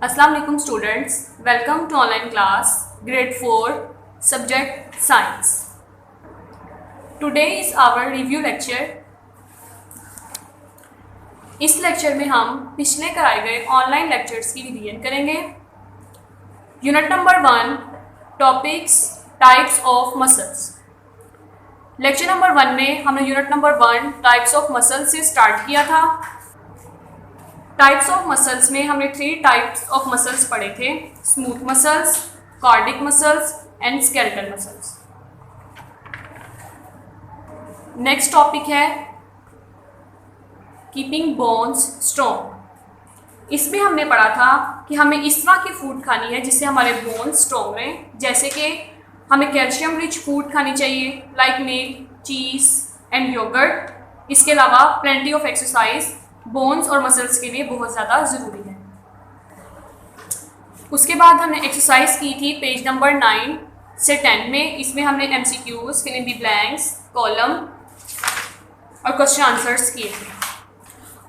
Assalamu alaikum students, welcome to online class grade 4 subject science. Today is our review lecture. इस lecture में हम पिछले कराए गए ऑनलाइन लेक्चर्स की रिवीजन करेंगे. Unit number 1 topics types of muscles. Lecture number 1 में हमने unit number 1 types of muscles से स्टार्ट किया था. टाइप्स ऑफ मसल्स में हमने 3 टाइप्स ऑफ मसल्स पढ़े थे: smooth muscles, cardiac muscles and skeletal muscles. Next topic है कीपिंग बोन्स स्ट्रॉन्ग. इसमें हमने पढ़ा था कि हमें इस तरह की फूड खानी है जिससे हमारे बोन्स स्ट्रॉन्ग रहें, जैसे कि हमें कैल्शियम रिच फूड खानी चाहिए like milk, cheese and yoghurt. इसके अलावा प्लेंटी ऑफ एक्सरसाइज बोन्स और मसल्स के लिए बहुत ज़्यादा ज़रूरी है. उसके बाद हमने एक्सरसाइज की थी पेज नंबर 9 से 10 में. इसमें हमने MCQs, fill in the blanks, column और क्वेश्चन आंसर्स किए थे.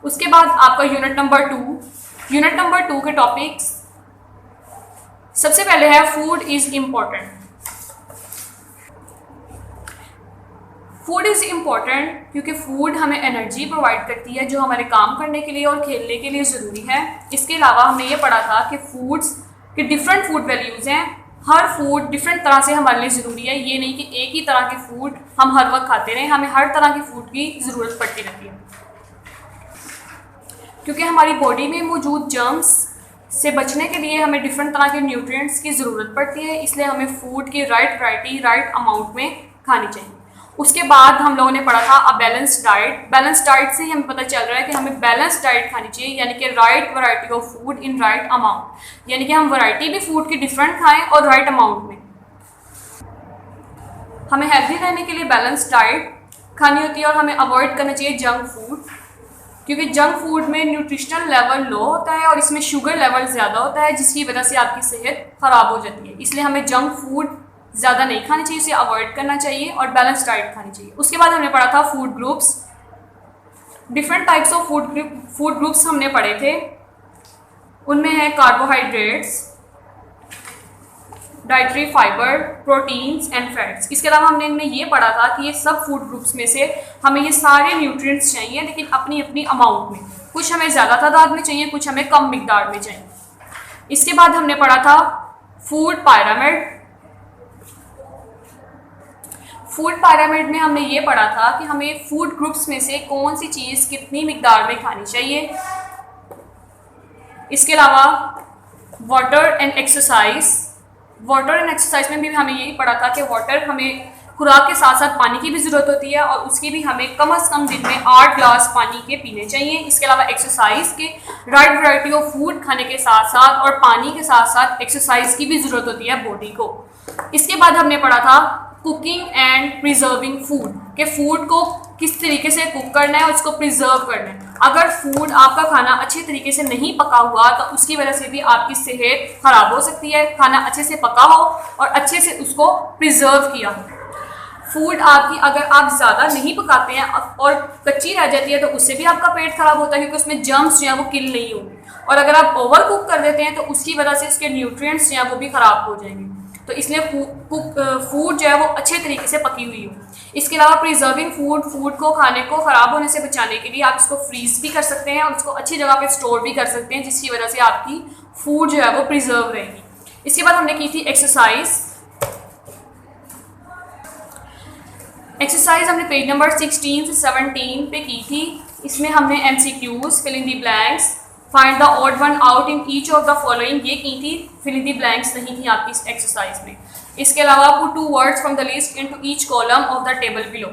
उसके बाद आपका यूनिट नंबर 2 के टॉपिक्स. सबसे पहले है food is important. Food is important क्योंकि फूड हमें एनर्जी प्रोवाइड करती है जो हमारे काम करने के लिए और खेलने के लिए ज़रूरी है. इसके अलावा हमने ये पढ़ा था कि फूड्स के डिफरेंट फूड वैल्यूज़ हैं. हर फूड डिफरेंट तरह से हमारे लिए ज़रूरी है. ये नहीं कि एक ही तरह की फूड हम हर वक्त खाते रहें. हमें हर तरह की फूड की ज़रूरत पड़ती रहती है क्योंकि हमारी बॉडी में मौजूद जर्म्स से बचने के लिए हमें डिफरेंट तरह के न्यूट्रिएंट्स की ज़रूरत पड़ती है. इसलिए हमें फूड की राइट वैरायटी राइट अमाउंट में खानी चाहिए. उसके बाद हम लोगों ने पढ़ा था अ बैलेंस्ड डाइट. बैलेंस्ड डाइट से ही हमें पता चल रहा है कि हमें बैलेंस्ड डाइट खानी चाहिए, यानी कि right variety of food in right amount. यानी कि हम वैरायटी भी फूड की डिफरेंट खाएं और राइट अमाउंट में. हमें हेल्दी रहने के लिए बैलेंस्ड डाइट खानी होती है और हमें अवॉइड करना चाहिए जंक फूड, क्योंकि जंक फूड में न्यूट्रिशनल लेवल लो होता है और इसमें शुगर लेवल ज़्यादा होता है, जिसकी वजह से आपकी सेहत ख़राब हो जाती है. इसलिए हमें जंक फूड ज़्यादा नहीं खानी चाहिए, उसे अवॉइड करना चाहिए और बैलेंस डाइट खानी चाहिए. उसके बाद हमने पढ़ा था food groups. Different types of food groups हमने पढ़े थे. उनमें है carbohydrates, dietary fibre, proteins and fats. इसके अलावा हमने इनमें ये पढ़ा था कि ये सब फूड ग्रुप्स में से हमें ये सारे न्यूट्रिएंट्स चाहिए, लेकिन अपनी अपनी अमाउंट में. कुछ हमें ज़्यादा तादाद में चाहिए, कुछ हमें कम मिकदार में चाहिए. इसके बाद हमने पढ़ा था फूड पायरामिड. फूड पायरामिड में हमने ये पढ़ा था कि हमें फूड ग्रुप्स में से कौन सी चीज़ कितनी मिकदार में खानी चाहिए. इसके अलावा water and exercise. Water and exercise में भी हमें यही पढ़ा था कि वाटर हमें खुराक के साथ साथ पानी की भी ज़रूरत होती है और उसकी भी हमें कम से कम दिन में 8 ग्लास पानी के पीने चाहिए. इसके अलावा एक्सरसाइज के राइट वैरायटी ऑफ फूड खाने के साथ साथ और पानी के साथ साथ एक्सरसाइज की भी ज़रूरत होती है बॉडी को. इसके बाद हमने पढ़ा था कुकिंग एंड प्रिजर्विंग फूड, के फूड को किस तरीके से कुक करना है और उसको प्रिजर्व करना है. अगर फूड आपका खाना अच्छे तरीके से नहीं पका हुआ तो उसकी वजह से भी आपकी सेहत ख़राब हो सकती है. खाना अच्छे से पका हो और अच्छे से उसको प्रिजर्व किया हो. फूड आपकी अगर आप ज़्यादा नहीं पकाते हैं और कच्ची रह जाती है तो उससे भी आपका पेट ख़राब होता है, क्योंकि उसमें जर्म्स जो हैं वो किल नहीं होंगे. और अगर आप ओवर कुक कर देते हैं तो उसकी वजह से उसके न्यूट्रिएंट्स जो हैं वो भी ख़राब हो जाएंगे. तो इसलिए फूड जो है वो अच्छे तरीके से पकी हुई हो. इसके अलावा प्रिजर्विंग फूड को खाने को ख़राब होने से बचाने के लिए आप इसको फ्रीज भी कर सकते हैं और उसको अच्छी जगह पे स्टोर भी कर सकते हैं, जिसकी वजह से आपकी फूड जो है वो प्रिजर्व रहेगी. इसके बाद हमने की थी एक्सरसाइज. एक्सरसाइज हमने पेज नंबर 16 से 17 पे की थी. इसमें हमने MCQs, fill in the blanks, find the odd one out in each of the following ये की थी. फिल इन द ब्लैंक्स नहीं थी आपकी इस एक्सरसाइज में. इसके अलावा put 2 words from the list into each column of the table below.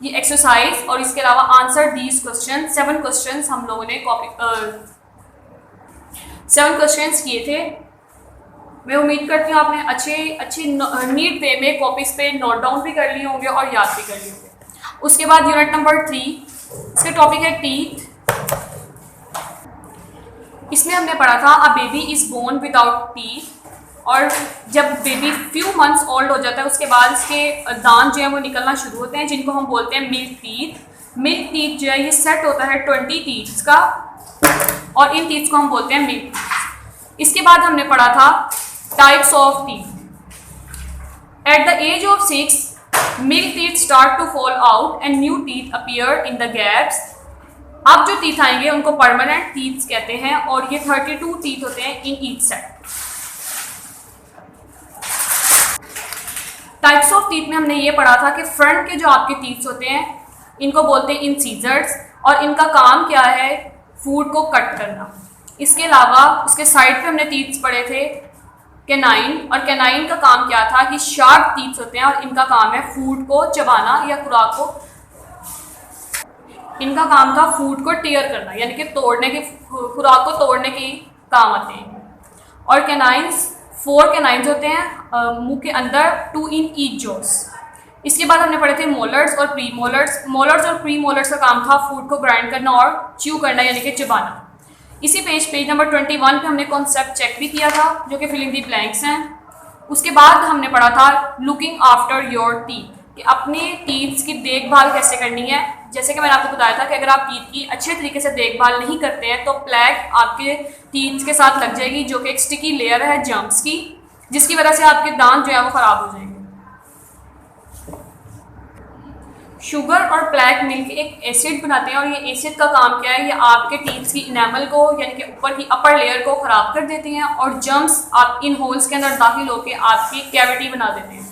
ये एक्सरसाइज और इसके अलावा आंसर दीज क्वेश्चन. 7 क्वेश्चन हम लोगों ने 7 क्वेश्चन किए थे. मैं उम्मीद करती हूँ आपने अच्छे नीट वे में कॉपीज पे नोट डाउन भी कर लिए होंगे और याद भी कर लिए होंगे. उसके बाद यूनिट नंबर 3, इसका टॉपिक है टीथ. इसमें हमने पढ़ा था a baby is born without teeth. और जब बेबी फ्यू मंथ्स ओल्ड हो जाता है उसके बाद इसके दांत जो है वो निकलना शुरू होते हैं, जिनको हम बोलते हैं मिल्क टीथ. मिल्क टीथ जो है ये सेट होता है 20 टीथ्स का और इन टीथ्स को हम बोलते हैं मिल्क टीथ. इसके बाद हमने पढ़ा था types of teeth. At the age of 6 milk teeth start to fall out and new teeth appear in the gaps. अब जो टीथ आएंगे उनको परमानेंट टीथ कहते हैं और ये 32 टीथ होते हैं in each set. Types of teeth में हमने ये पढ़ा था कि फ्रंट के जो आपके टीथ होते हैं इनको बोलते हैं इंसीजर्स और इनका काम क्या है, फूड को कट करना। इसके अलावा उसके साइड पे हमने टीथ पढ़े थे कैनाइन, और कैनाइन का काम क्या था कि शार्प टीथ होते हैं और इनका काम है फूड को चबाना या खुराक को, इनका काम था फूड को टीयर करना यानी कि तोड़ने के, खुराक को तोड़ने के काम आते हैं। और कैनाइन्स 4 कैनाइन्स होते हैं मुंह के अंदर, 2 इन ईच जॉस। इसके बाद हमने पढ़े थे मोलर्स और प्री मोलर्स। मोलर्स और प्री मोलर्स का काम था फूड को ग्राइंड करना और च्यू करना यानी कि चबाना। इसी पेज नंबर 21 पे हमने कॉन्सेप्ट चेक भी किया था जो कि फिलिंग दी ब्लैंक्स हैं। उसके बाद हमने पढ़ा था लुकिंग आफ्टर योर टीथ, कि अपने टीथ्स की देखभाल कैसे करनी है। जैसे कि मैंने आपको बताया था कि अगर आप टीथ की अच्छे तरीके से देखभाल नहीं करते हैं तो प्लैक आपके टीथ्स के साथ लग जाएगी जो कि एक स्टिकी लेयर है जर्म्स की, जिसकी वजह से आपके दांत जो है वो ख़राब हो जाएंगे। शुगर और प्लैक मिलकर एक एसिड बनाते हैं और ये एसिड का काम क्या है, ये आपके टीथ्स की इनेमल को यानी कि ऊपर की अपर लेयर को ख़राब कर देती हैं और जर्म्स आप इन होल्स के अंदर दाखिल होकर आपकी कैविटी बना देते हैं।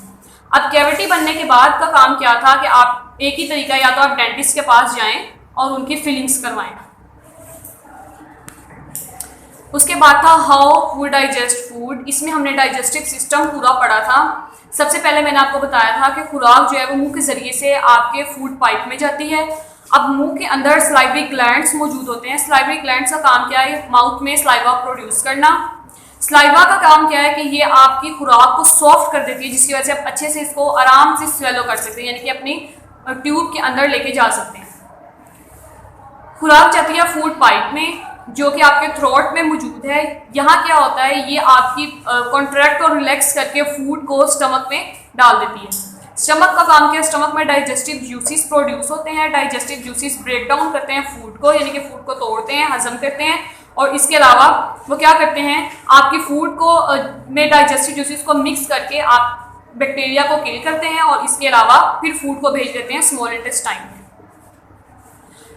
अब कैविटी बनने के बाद का काम क्या था कि आप एक ही तरीका, या तो आप डेंटिस्ट के पास जाएं और उनकी फिलिंग्स करवाएं। उसके बाद था हाउ फूड डाइजेस्ट फूड। इसमें हमने डाइजेस्टिव सिस्टम पूरा पढ़ा था। सबसे पहले मैंने आपको बताया था कि खुराक जो है वो मुंह के ज़रिए से आपके फूड पाइप में जाती है। अब मुंह के अंदर स्लाइवरी ग्लैंड्स मौजूद होते हैं। स्लाइवरी ग्लैंड्स का काम क्या है, माउथ में स्लाइवा प्रोड्यूस करना। स्लाइवा का काम क्या है कि ये आपकी खुराक को सॉफ्ट कर देती है, जिसकी वजह से आप अच्छे से इसको आराम से स्वेलो कर सकते हैं यानी कि अपनी ट्यूब के अंदर लेके जा सकते हैं। खुराक जाती है फूड पाइप में जो कि आपके थ्रोट में मौजूद है। यहाँ क्या होता है, ये आपकी कॉन्ट्रैक्ट और रिलैक्स करके फूड को स्टमक में डाल देती है। स्टमक का काम क्या है, स्टमक में डाइजेस्टिव जूसेस प्रोड्यूस होते हैं। डाइजेस्टिव जूसेस ब्रेक डाउन करते हैं फूड को यानी कि फूड को तोड़ते हैं, हजम करते हैं और इसके अलावा वो क्या करते हैं, आपकी फूड को में डाइजेस्टिव जूसेस को मिक्स करके आप बैक्टीरिया को किल करते हैं और इसके अलावा फिर फूड को भेज देते हैं स्मॉल इंटेस्टाइन में।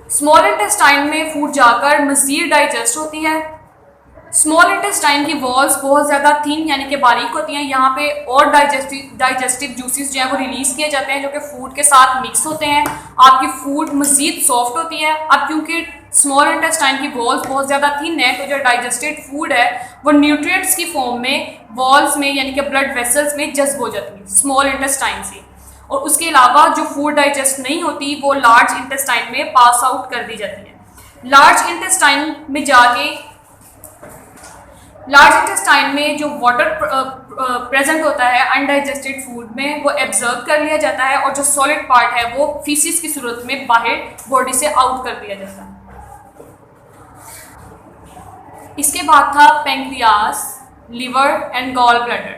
स्मॉल इंटेस्टाइन में फूड जाकर मज़ीद डाइजेस्ट होती है। स्मॉल इंटेस्टाइन की वॉल्स बहुत ज़्यादा थिन यानी कि बारीक होती हैं। यहाँ पे और डाइजेस्टिव जूसेस जो है वो रिलीज़ किए जाते हैं जो कि फूड के साथ मिक्स होते हैं। आपकी फूड मज़ीद सॉफ्ट होती है। अब क्योंकि स्मॉल इंटेस्टाइन की वॉल्स बहुत ज़्यादा थिन है तो जो डाइजेस्टेड फूड है वो न्यूट्रिएंट्स की फॉर्म में वॉल्स में यानी कि ब्लड वेसल्स में जज्ब हो जाती है स्मॉल इंटेस्टाइन से। और उसके अलावा जो फूड डाइजेस्ट नहीं होती वो लार्ज इंटेस्टाइन में पास आउट कर दी जाती है। लार्ज इंटेस्टाइन में जाके लार्ज इंटेस्टाइन में जो वाटर प्रेजेंट होता है अनडाइजेस्टेड फूड में वो एब्जर्व कर लिया जाता है और जो सॉलिड पार्ट है वो फीसिस की सूरत में बाहर बॉडी से आउट कर दिया जाता है। इसके बाद था pancreas, liver and gall bladder.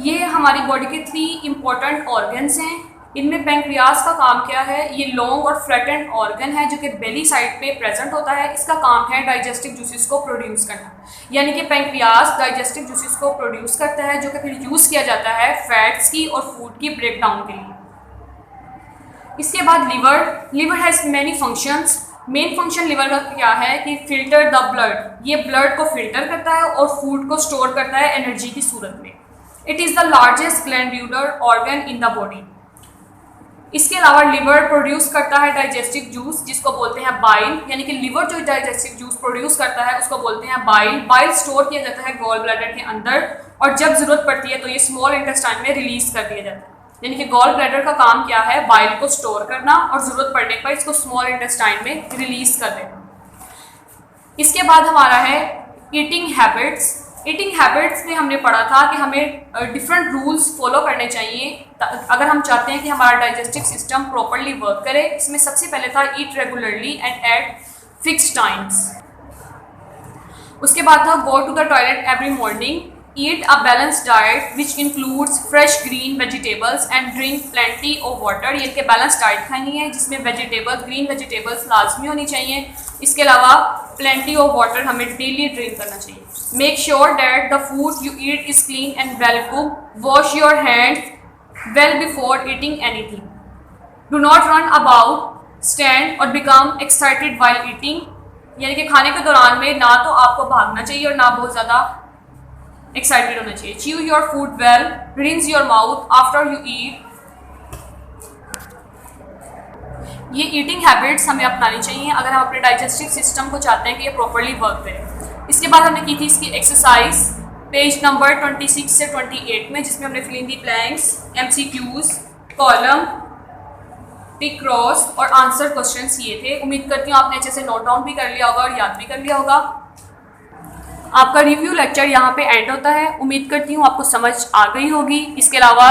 ये हमारी बॉडी के 3 इंपॉर्टेंट ऑर्गन्स हैं। इनमें पैंक्रियास का काम क्या है, ये लॉन्ग और फ्लैटेंड ऑर्गन है जो कि बेली साइड पे प्रेजेंट होता है। इसका काम है डाइजेस्टिव जूसेस को प्रोड्यूस करना, यानी कि पैंक्रियास डाइजेस्टिव जूसेस को प्रोड्यूस करता है जो कि फिर यूज़ किया जाता है फैट्स की और फूड की ब्रेक डाउन के लिए। इसके बाद liver has many functions. Main function liver का क्या है कि फिल्टर द ब्लड, ये ब्लड को फिल्टर करता है और फूड को स्टोर करता है एनर्जी की सूरत में। It is the largest glandular organ in the body. इसके अलावा लिवर प्रोड्यूस करता है डाइजेस्टिव जूस जिसको बोलते हैं बाइल, यानी कि लिवर जो डाइजेस्टिव जूस प्रोड्यूस करता है उसको बोलते हैं बाइल। बाइल स्टोर किया जाता है गॉल ब्लैडर के अंदर और जब ज़रूरत पड़ती है तो ये स्मॉल इंटेस्टाइन में रिलीज कर दिया जाता है। यानी कि गॉल ब्लैडर का काम क्या है, बाइल को स्टोर करना और ज़रूरत पड़ने पर इसको स्मॉल इंटेस्टाइन में रिलीज कर देना। इसके बाद हमारा है ईटिंग हैबिट्स। ईटिंग हैबिट्स में हमने पढ़ा था कि हमें डिफरेंट रूल्स फॉलो करने चाहिए अगर हम चाहते हैं कि हमारा डाइजेस्टिव सिस्टम प्रॉपरली वर्क करे। इसमें सबसे पहले था eat regularly and at fixed times. उसके बाद था go to the toilet every morning, eat a balanced diet which includes fresh green vegetables and drink plenty of water. ये कि बैलेंस डाइट खानी है जिसमें वेजिटेबल्स, ग्रीन वेजिटेबल्स लाजमी होनी चाहिए। इसके अलावा प्लेंटी ऑफ वाटर हमें डेली ड्रिंक करना चाहिए। Make sure that the food you eat is clean and well cooked. Wash your hands well before eating anything. Do not run about, stand or become excited while eating. यानी कि खाने के दौरान में ना तो आपको भागना चाहिए और ना बहुत ज़्यादा एक्साइटेड होना चाहिए. Chew your food well. Rinse your mouth after you eat. ये ईटिंग हैबिट्स हमें अपनानी चाहिए अगर हम अपने डाइजेस्टिव सिस्टम को चाहते हैं कि ये प्रॉपरली वर्क करे. इसके बाद हमने की थी इसकी एक्सरसाइज पेज नंबर 26 से 28 में, जिसमें हमने fill in the blanks, MCQs, column, tick cross और आंसर क्वेश्चंस ये थे. उम्मीद करती हूँ आपने अच्छे से नोट डाउन भी कर लिया होगा और याद भी कर लिया होगा. आपका रिव्यू लेक्चर यहाँ पे एंड होता है. उम्मीद करती हूँ आपको समझ आ गई होगी. इसके अलावा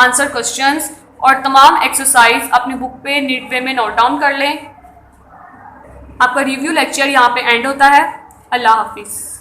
आंसर क्वेश्चंस और तमाम एक्सरसाइज अपनी बुक पे नीट वे में नोट डाउन कर लें. आपका रिव्यू लेक्चर यहाँ पे एंड होता है. अल्लाह हाफिज़.